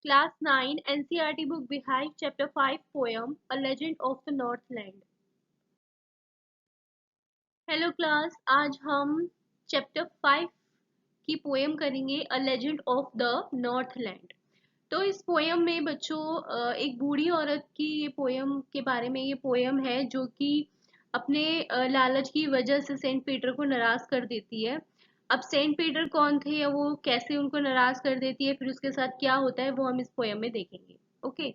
Class 9 NCERT book Beehive Chapter 5 Poem A Legend of the Northland. Hello class, आज हम chapter 5 की poem करेंगे a legend of the Northland. तो इस poem में बच्चों एक बूढ़ी औरत की ये पोएम के बारे में ये पोएम है जो कि अपने लालच की वजह से सेंट पीटर को नाराज कर देती है। अब सेंट पीटर कौन थे या वो कैसे उनको नाराज कर देती है, फिर उसके साथ क्या होता है, वो हम इस पोएम में देखेंगे। ओके,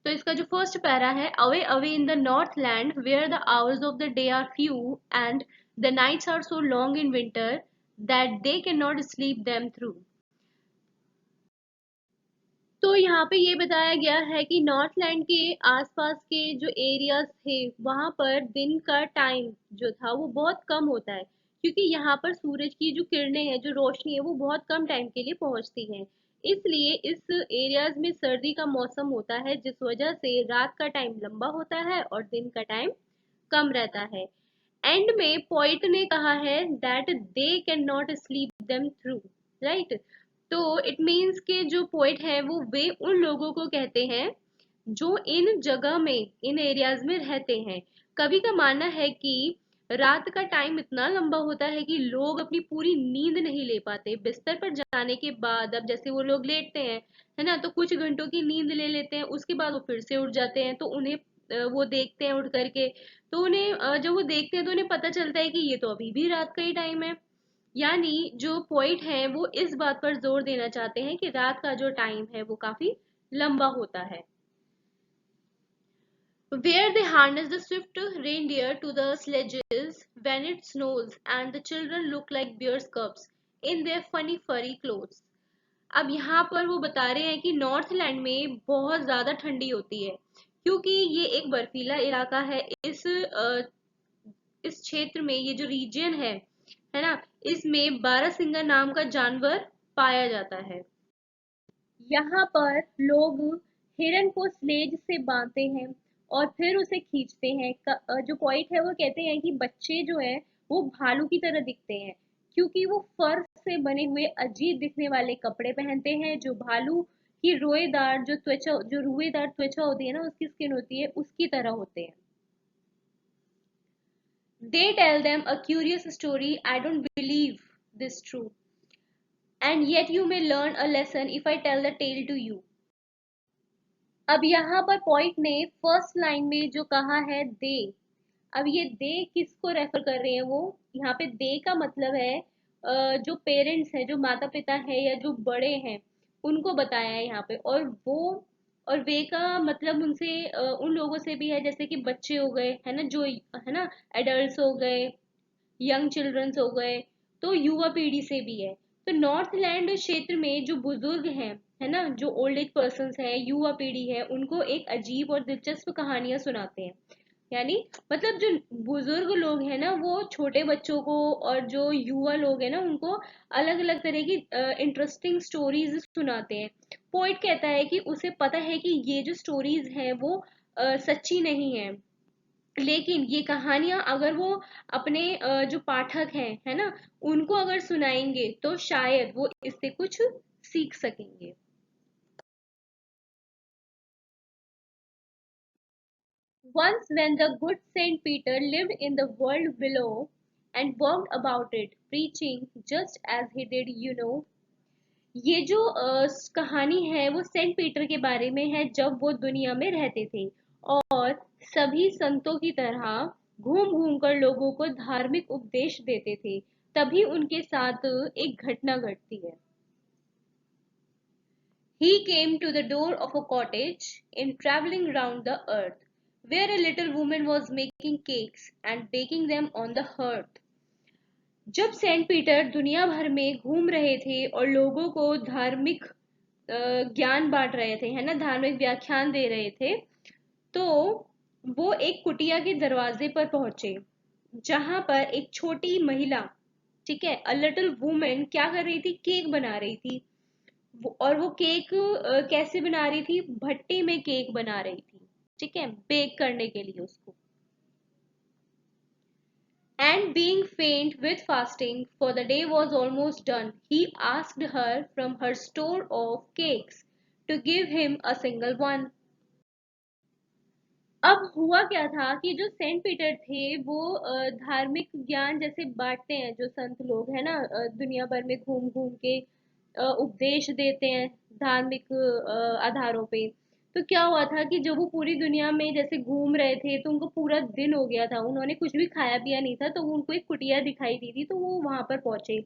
तो इसका जो फर्स्ट पैरा है, away away in the north land where the hours of the day are few and the nights are so long in winter that they can not sleep them through. तो यहाँ पे ये बताया गया है कि Northland के आसपास के जो एरियाज थे वहां पर दिन का टाइम जो था वो बहुत कम होता है, क्योंकि यहाँ पर सूरज की जो किरणें हैं, जो रोशनी है, वो बहुत कम टाइम के लिए पहुंचती हैं। इसलिए इस एरियाज में सर्दी का मौसम होता है, जिस वजह से रात का टाइम लंबा होता है और दिन का टाइम कम रहता है। एंड में पोइट ने कहा है that they can not sleep them through, right. तो इट मीन्स के जो पोइट है वो वे उन लोगों को कहते हैं जो इन जगह में, इन एरियाज में रहते हैं। कवि का मानना है कि रात का टाइम इतना लंबा होता है कि लोग अपनी पूरी नींद नहीं ले पाते। बिस्तर पर जाने के बाद अब जैसे वो लोग लेटते हैं, है ना, तो कुछ घंटों की नींद ले लेते हैं, उसके बाद वो फिर से उठ जाते हैं। तो उन्हें वो देखते हैं उठ करके, तो उन्हें जब वो देखते हैं तो उन्हें पता चलता है कि ये तो अभी भी रात का ही टाइम है। यानी जो पोइट है वो इस बात पर जोर देना चाहते हैं कि रात का जो टाइम है वो काफी लंबा होता है। Where they harness the swift reindeer to the sledges when it snows and the children look like bear's cubs in their funny furry clothes। अब यहाँ पर वो बता रहे हैं कि नॉर्थलैंड में बहुत ज्यादा ठंडी होती है, क्योंकि ये एक बर्फीला इलाका है। इस क्षेत्र में, ये जो रीजन है ना, इसमें बारहसिंगा नाम का जानवर पाया जाता है। यहाँ पर लोग हिरन को स्लेज से बांधते हैं और फिर उसे खींचते हैं। जो पॉइंट है वो कहते हैं कि बच्चे जो है वो भालू की तरह दिखते हैं, क्योंकि वो फर से बने हुए अजीब दिखने वाले कपड़े पहनते हैं जो भालू की रोएदार जो त्वचा, जो रुएदार त्वचा होती है ना, उसकी स्किन होती है, उसकी तरह होते हैं। They tell them a curious story. I don't believe this true. And yet you may learn a lesson if I tell the tale to you. अब यहाँ पर पॉइंट ने फर्स्ट लाइन में जो कहा है दे, अब ये दे किसको रेफर कर रहे हैं, वो यहाँ पे दे का मतलब है जो पेरेंट्स है, जो माता पिता है या जो बड़े हैं, उनको बताया है यहाँ पे। और वो और वे का मतलब उनसे उन लोगों से भी है, जैसे कि बच्चे हो गए, है ना, जो है ना, एडल्ट्स हो गए, यंग चिल्ड्रंस हो गए, तो युवा पीढ़ी से भी है। तो नॉर्थलैंड क्षेत्र में जो बुजुर्ग हैं, है ना, जो ओल्ड एज पर्सन है, युवा पीढ़ी है, उनको एक अजीब और दिलचस्प कहानियां सुनाते हैं। यानी मतलब जो बुजुर्ग लोग हैं ना, वो छोटे बच्चों को, और जो युवा लोग हैं ना, उनको अलग अलग तरह की इंटरेस्टिंग स्टोरीज सुनाते हैं। पोइट कहता है कि उसे पता है कि ये जो स्टोरीज हैं वो सच्ची नहीं है, लेकिन ये कहानियां अगर वो अपने जो पाठक हैं, है ना, उनको अगर सुनाएंगे तो शायद वो इससे कुछ सीख सकेंगे। Once when the good Saint Peter lived in the world below and walked about it preaching just as he did, you know। ये जो कहानी है वो सेंट पीटर के बारे में है, जब वो दुनिया में रहते थे और सभी संतों की तरह घूम घूम कर लोगों को धार्मिक उपदेश देते थे। तभी उनके साथ एक घटना घटती है। He came to the door of a cottage in traveling round the earth, where a little woman was making cakes and baking them on the hearth। जब सेंट पीटर दुनिया भर में घूम रहे थे और लोगों को धार्मिक ज्ञान बांट रहे थे, है ना, धार्मिक व्याख्यान दे रहे थे, तो वो एक कुटिया के दरवाजे पर पहुंचे, जहां पर एक छोटी महिला, ठीक है, अ लिटिल वुमेन क्या कर रही थी, केक बना रही थी। और वो केक कैसे बना रही थी, भट्टी में केक बना रही थी, ठीक है, बेक करने के लिए उसको। And being faint with fasting, for the day was almost done, he asked her from her store of cakes to give him a single one. अब हुआ क्या था कि जो सेंट पीटर थे वो धार्मिक ज्ञान जैसे बांटते हैं जो संत लोग है ना, दुनिया भर में घूम घूम के उपदेश देते हैं धार्मिक आधारों पे। तो क्या हुआ था कि जब वो पूरी दुनिया में जैसे घूम रहे थे तो उनको पूरा दिन हो गया था, उन्होंने कुछ भी खाया पिया नहीं था, तो उनको एक कुटिया दिखाई दी थी, तो वो वहां पर पहुंचे।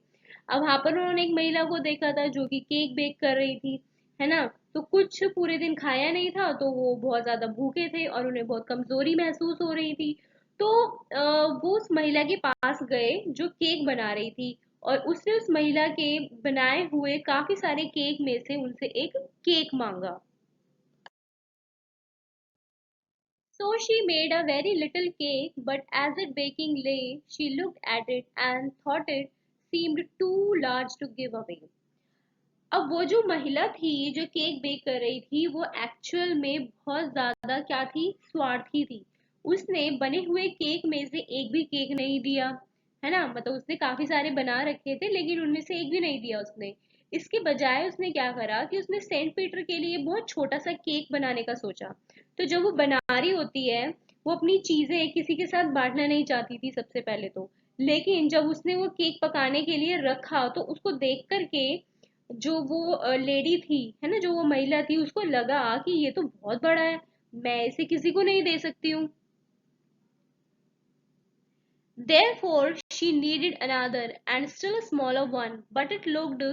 अब वहां पर उन्होंने एक महिला को देखा था जो कि केक बेक कर रही थी, है ना। तो कुछ पूरे दिन खाया नहीं था तो वो बहुत ज्यादा भूखे थे और उन्हें बहुत कमजोरी महसूस हो रही थी। तो वो उस महिला के पास गए जो केक बना रही थी, और उसने उस महिला के बनाए हुए काफी सारे केक में से उनसे एक केक मांगा। So she made a very little cake, but as it baking lay, she looked at it and thought it seemed too large to give away. अब वो जो महिला थी जो केक बेक कर रही थी वो एक्चुअल में बहुत ज्यादा क्या थी, स्वार्थी थी। उसने बने हुए केक में से एक भी केक नहीं दिया, है ना। मतलब उसने काफी सारे बना रखे थे लेकिन उनमें से एक भी नहीं दिया उसने। इसके बजाय उसने क्या करा कि उसने सेंट पीटर के लिए बहुत छोटा सा केक बनाने का सोचा। तो जब वो बना रही होती है, वो अपनी चीजें किसी के साथ बांटना नहीं चाहती थी सबसे पहले तो। लेकिन जब उसने वो केक पकाने के लिए रखा तो उसको देख करके जो वो लेडी थी, है ना, जो वो महिला थी, उसको लगा कि ये तो बहुत बड़ा है, मैं इसे किसी को नहीं दे सकती हूँ। Therefore she needed another and still a smaller one, but it looked,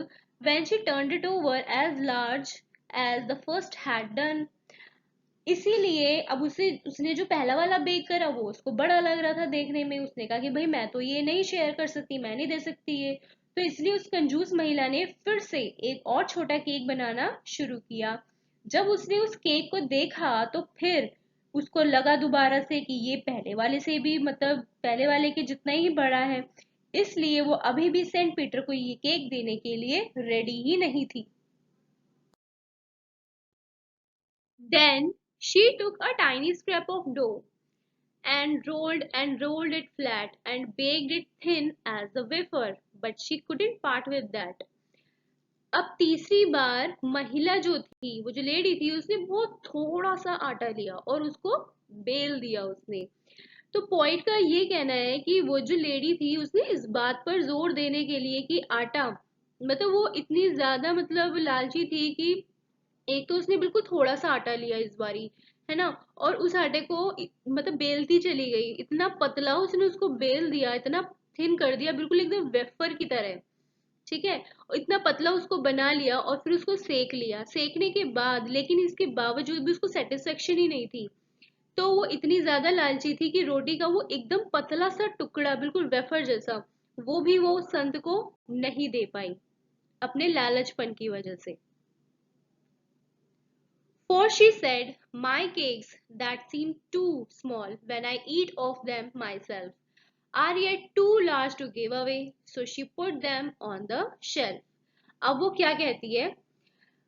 when she turned it over, as large as the first had done. इसीलिए अब उसे उसने जो पहला वाला बेक करा वो उसको बड़ा लग रहा था देखने में। उसने कहा कि भाई मैं तो ये नहीं शेयर कर सकती, मैं नहीं दे सकती ये। तो इसलिए उस कंजूस महिला ने फिर से एक और छोटा केक बनाना शुरू किया। जब उसने उस केक को देखा तो फिर उसको लगा दोबारा से कि ये पहले वाले से भी, मतलब पहले वाले के जितना ही बड़ा है। इसलिए वो अभी भी सेंट पीटर को ये केक देने के लिए रेडी ही नहीं थी। Then she took a tiny scrap of dough and rolled it flat and baked it thin as a wafer, but she couldn't part with that. अब तीसरी बार महिला जो थी, वो जो लेडी थी, उसने बहुत थोड़ा सा आटा लिया और उसको बेल दिया उसने। तो पॉइंट का ये कहना है कि वो जो लेडी थी उसने इस बात पर जोर देने के लिए कि आटा, मतलब वो इतनी ज्यादा मतलब लालची थी कि एक तो उसने बिल्कुल थोड़ा सा आटा लिया इस बारी, है ना। और उस आटे को मतलब बेलती चली गई, इतना पतला उसने उसको बेल दिया, इतना थिन कर दिया, बिल्कुल एकदम वेफर की तरह। ठीक है, और इतना पतला उसको बना लिया और फिर उसको सेक लिया। सेकने के बाद लेकिन इसके बावजूद भी उसको सेटिस्फेक्शन ही नहीं थी। तो वो इतनी ज्यादा लालची थी कि रोटी का वो एकदम पतला सा टुकड़ा, बिल्कुल वेफर जैसा, वो भी वो संत को नहीं दे पाई अपने लालचपन की वजह से। For she said, my cakes that seem too small when I eat of them myself are yet too large to give away, so she put them on the shelf. अब वो क्या कहती है,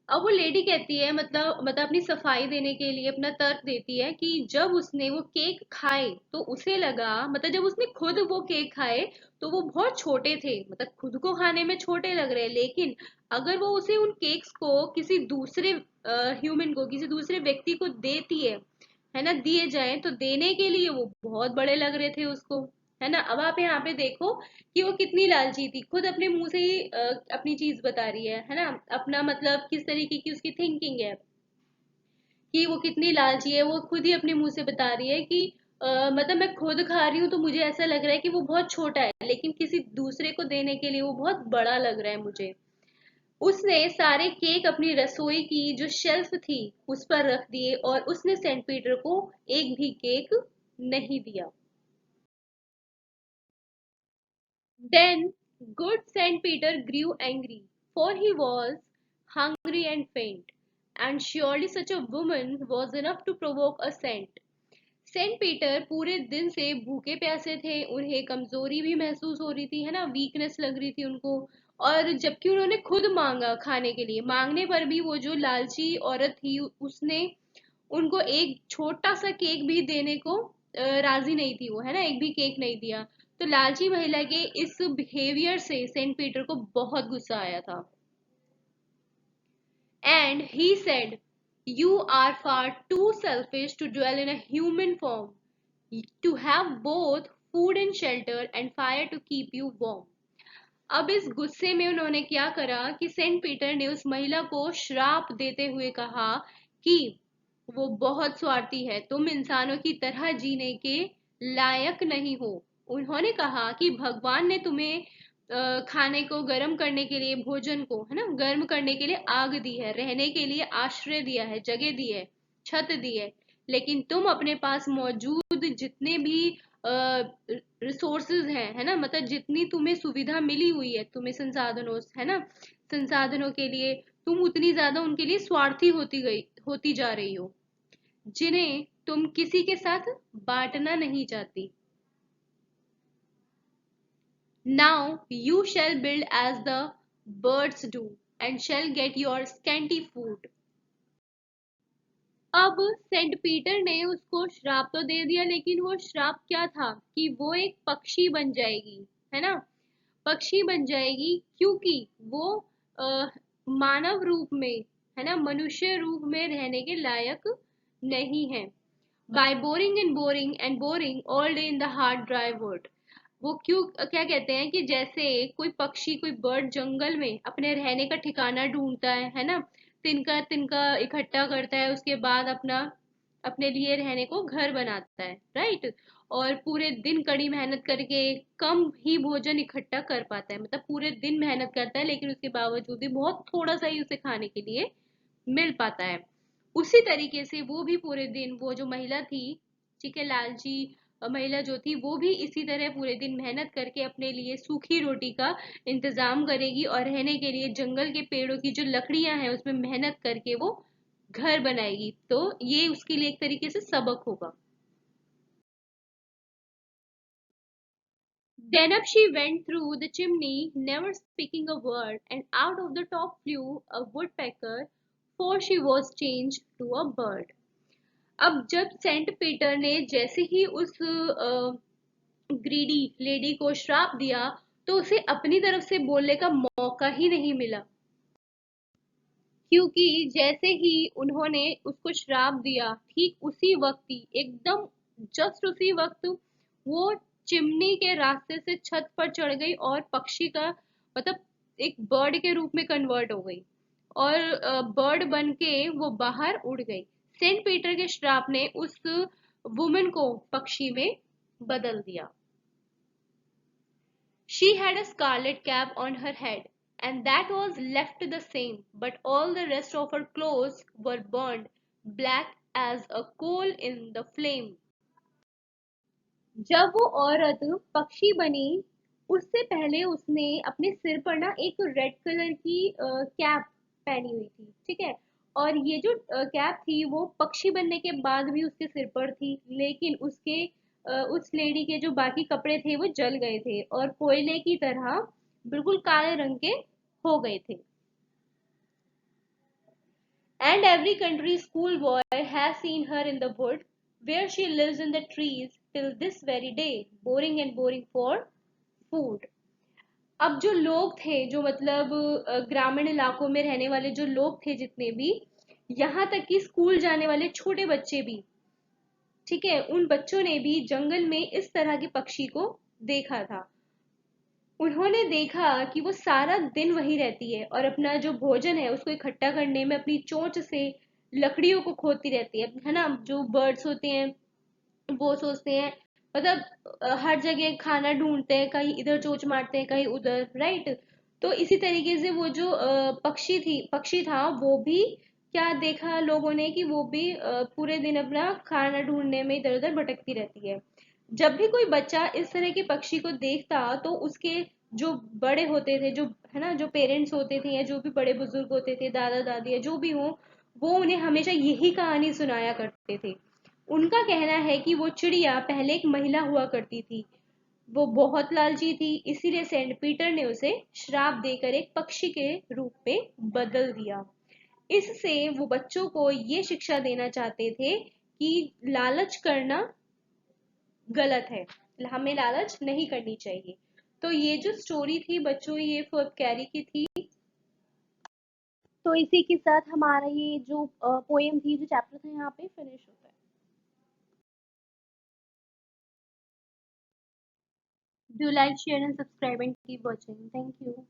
अब वो लेडी कहती है, मतलब अपनी सफाई देने के लिए अपना तर्क देती है कि जब उसने वो केक खाए तो उसे लगा, मतलब जब उसने खुद वो केक खाए तो वो बहुत छोटे थे, मतलब खुद को खाने में छोटे लग रहे हैं, लेकिन अगर वो उसे उन केक्स को किसी दूसरे ह्यूमन को, किसी दूसरे व्यक्ति को देती है ना, दिए जाए तो देने के लिए वो बहुत बड़े लग रहे थे उसको, है ना। अब आप यहाँ पे देखो कि वो कितनी लालची थी, खुद अपने मुंह से ही अपनी चीज बता रही है ना। अपना मतलब किस तरीके की उसकी थिंकिंग है कि वो कितनी लालची है, वो खुद ही अपने मुंह से बता रही है कि मतलब मैं खुद खा रही हूँ तो मुझे ऐसा लग रहा है कि वो बहुत छोटा है, लेकिन किसी दूसरे को देने के लिए वो बहुत बड़ा लग रहा है मुझे। उसने सारे केक अपनी रसोई की जो शेल्फ थी उस पर रख दिए और उसने सेंट पीटर को एक भी केक नहीं दिया। Then good Saint Peter grew angry, for he was hungry and faint, and surely such a woman was enough to provoke a saint. Saint Peter पूरे दिन से भूखे प्यासे थे, उन्हें कमजोरी भी महसूस हो रही थी, है ना, वीकनेस लग रही थी उनको। और जबकि उन्होंने खुद मांगा खाने के लिए, मांगने पर भी वो जो लालची औरत थी उसने उनको एक छोटा सा केक भी देने को राजी नहीं थी, वो है ना, एक भी केक नहीं दिया। तो लालची महिला के इस बिहेवियर से सेंट पीटर को बहुत गुस्सा आया था। And he said, "You are far too selfish to dwell in a human form, to have both food and shelter and fire to keep you warm." अब इस गुस्से में उन्होंने क्या करा कि सेंट पीटर ने उस महिला को श्राप देते हुए कहा कि वो बहुत स्वार्थी है, तुम इंसानों की तरह जीने के लायक नहीं हो। उन्होंने कहा कि भगवान ने तुम्हें खाने को गर्म करने के लिए, भोजन को है ना गर्म करने के लिए आग दी है, रहने के लिए आश्रय दिया है, जगह दी है, छत दी है, लेकिन तुम अपने पास मौजूद जितने भी रिसोर्सेज हैं, है ना, मतलब जितनी तुम्हें सुविधा मिली हुई है, तुम्हें संसाधनों, है ना, संसाधनों के लिए तुम उतनी ज्यादा उनके लिए स्वार्थी होती जा रही हो, जिन्हें तुम किसी के साथ बांटना नहीं चाहती। Now you shall build as the birds do, and shall get your scanty food. अब सेंट पीटर ने उसको श्राप तो दे दिया, लेकिन वो श्राप क्या था कि वो एक पक्षी बन जाएगी, है ना, पक्षी बन जाएगी, क्योंकि वो मानव रूप में, है ना, मनुष्य रूप में रहने के लायक नहीं है। By boring and boring and boring all day in the hard dry wood, वो क्यों, क्या कहते हैं कि जैसे कोई पक्षी, कोई बर्ड जंगल में अपने रहने का ठिकाना ढूंढता है ना, तिनका तिनका इकट्ठा करता है, उसके बाद अपना अपने लिए रहने को घर बनाता है, राइट, और पूरे दिन कड़ी मेहनत करके कम ही भोजन इकट्ठा कर पाता है, मतलब पूरे दिन मेहनत करता है, लेकिन उसके बावजूद भी बहुत थोड़ा सा ही उसे खाने के लिए मिल पाता है। उसी तरीके से वो भी पूरे दिन, वो जो महिला थी, ठीक है, लालची महिला जो थी, वो भी इसी तरह पूरे दिन मेहनत करके अपने लिए सूखी रोटी का इंतजाम करेगी, और रहने के लिए जंगल के पेड़ों की जो लकड़ियां हैं उसमें मेहनत करके वो घर बनाएगी। तो ये उसके लिए एक तरीके से सबक होगा। Then up she went through the chimney, never speaking a word, and out of the top flew a woodpecker, for she was changed to a bird. अब जब सेंट पीटर ने जैसे ही उस ग्रीडी लेडी को श्राप दिया, तो उसे अपनी तरफ से बोलने का मौका ही नहीं मिला, क्योंकि जैसे ही उन्होंने उसको श्राप दिया, ठीक उसी वक्त ही, एकदम जस्ट उसी वक्त, वो चिमनी के रास्ते से छत पर चढ़ गई और पक्षी का, मतलब एक बर्ड के रूप में कन्वर्ट हो गई, और बर्ड बन के वो बाहर उड़ गई। सेंट पीटर के श्राप ने उस वुमन को पक्षी में बदल दिया। She had a scarlet cap on her head, and that was left the same, but all the rest of her clothes were burned black as a coal in the flame. जब वो औरत पक्षी बनी, उससे पहले उसने अपने सिर पर ना एक रेड कलर की कैप पहनी हुई थी, ठीक है, और ये जो कैप थी वो पक्षी बनने के बाद भी उसके सिर पर थी, लेकिन उसके उस लेडी के जो बाकी कपड़े थे वो जल गए थे और कोयले की तरह बिल्कुल काले रंग के हो गए थे। And every country schoolboy has seen her in the wood, where she lives in the trees till this very day, boring and boring for food. अब जो लोग थे, जो मतलब ग्रामीण इलाकों में रहने वाले जो लोग थे जितने भी, यहाँ तक कि स्कूल जाने वाले छोटे बच्चे भी, ठीक है, उन बच्चों ने भी जंगल में इस तरह के पक्षी को देखा था। उन्होंने देखा कि वो सारा दिन वहीं रहती है और अपना जो भोजन है उसको इकट्ठा करने में अपनी चोंच से लकड़ियों को खोदती रहती है ना, जो बर्ड्स होते हैं वो सोचते हैं, मतलब हर जगह खाना ढूंढते हैं, कहीं इधर चोंच मारते हैं, कहीं उधर, राइट। तो इसी तरीके से वो जो पक्षी था, वो भी क्या देखा लोगों ने कि वो भी पूरे दिन अपना खाना ढूंढने में इधर उधर भटकती रहती है। जब भी कोई बच्चा इस तरह के पक्षी को देखता, तो उसके जो बड़े होते थे, जो है ना, जो पेरेंट्स होते थे या जो भी बड़े बुजुर्ग होते थे, दादा दादी या जो भी हो, वो उन्हें हमेशा यही कहानी सुनाया करते थे। उनका कहना है कि वो चिड़िया पहले एक महिला हुआ करती थी, वो बहुत लालची थी, इसीलिए सेंट पीटर ने उसे श्राप देकर एक पक्षी के रूप में बदल दिया। इससे वो बच्चों को ये शिक्षा देना चाहते थे कि लालच करना गलत है, हमें लालच नहीं करनी चाहिए। तो ये जो स्टोरी थी बच्चों, ये फर्ब कैरी की थी। तो इसी के साथ हमारा ये जो पोएम थी, जो चैप्टर था, यहाँ पे फिनिश होता है। Do like, share and subscribe and keep watching. Thank you.